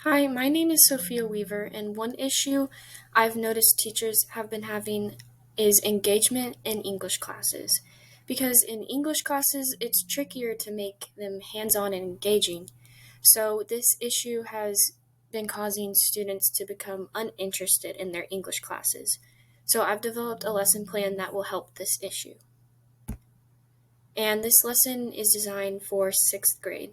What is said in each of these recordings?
Hi, my name is Sophia Weaver, and one issue I've noticed teachers have been having is engagement in English classes. Because in English classes, it's trickier to make them hands on and engaging. So, this issue has been causing students to become uninterested in their English classes. So, I've developed a lesson plan that will help this issue. And this lesson is designed for sixth grade.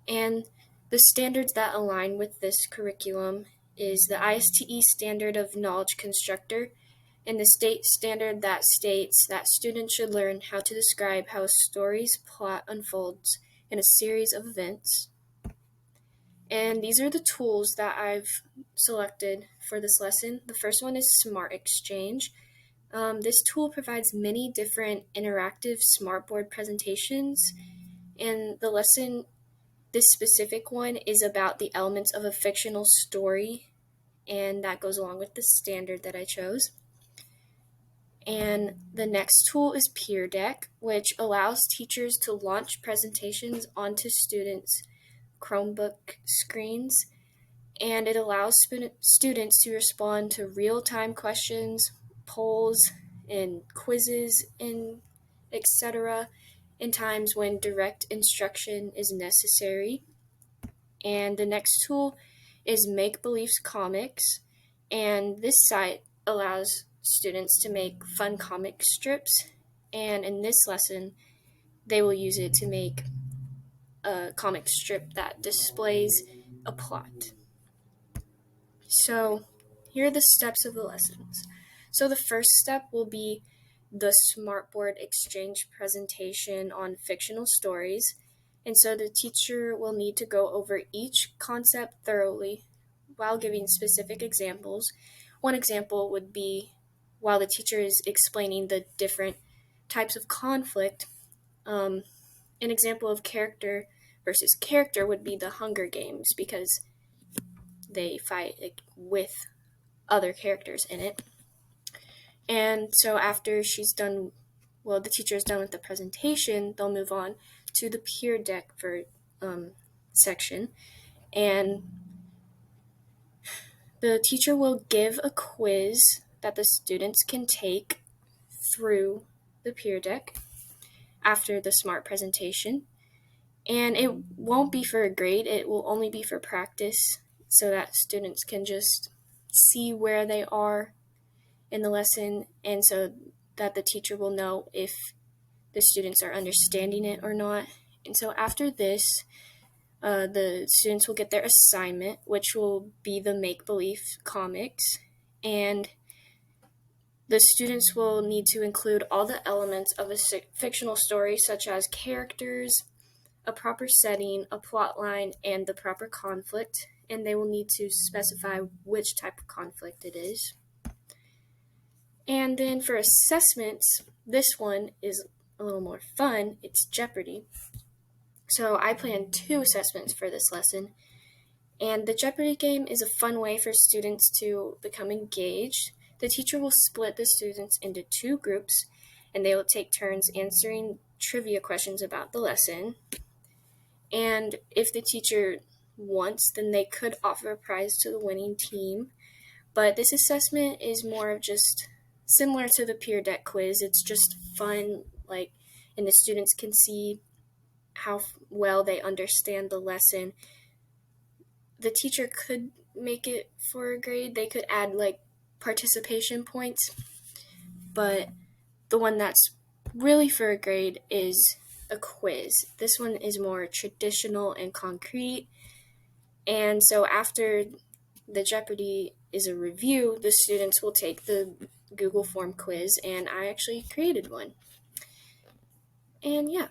And the standards that align with this curriculum is the ISTE standard of knowledge constructor and the state standard that states that students should learn how to describe how a story's plot unfolds in a series of events. And these are the tools that I've selected for this lesson. The first one is Smart Exchange. This tool provides many different interactive smartboard presentations, and this specific one is about the elements of a fictional story, and that goes along with the standard that I chose. And the next tool is Peer Deck, which allows teachers to launch presentations onto students' Chromebook screens, and it allows students to respond to real-time questions, polls, and quizzes, and etc. in times when direct instruction is necessary. And the next tool is Make Beliefs Comics, and this site allows students to make fun comic strips, and in this lesson they will use it to make a comic strip that displays a plot. So here are the steps of the lessons. So the first step will be the Smartboard Exchange presentation on fictional stories. And so the teacher will need to go over each concept thoroughly while giving specific examples. One example would be while the teacher is explaining the different types of conflict. An example of character versus character would be the Hunger Games because they fight with other characters in it. And so after the teacher is done with the presentation, they'll move on to the peer deck section. And the teacher will give a quiz that the students can take through the peer deck after the SMART presentation. And it won't be for a grade, it will only be for practice so that students can just see where they are in the lesson, and so that the teacher will know if the students are understanding it or not. And so after this, the students will get their assignment, which will be the make-believe comics, and the students will need to include all the elements of a fictional story, such as characters, a proper setting, a plot line, and the proper conflict, and they will need to specify which type of conflict it is. And then for assessments, this one is a little more fun. It's Jeopardy! So I planned 2 assessments for this lesson. And the Jeopardy! Game is a fun way for students to become engaged. The teacher will split the students into 2 groups, and they will take turns answering trivia questions about the lesson. And if the teacher wants, then they could offer a prize to the winning team. But this assessment is more of just similar to the peer deck quiz. It's just fun, and the students can see how well they understand the lesson. The teacher could make it for a grade. They could add participation points, but the one that's really for a grade is a quiz. This one is more traditional and concrete. And so after the Jeopardy! Is a review, the students will take the Google form quiz, and I actually created one. And yeah,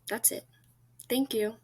that's it. Thank you.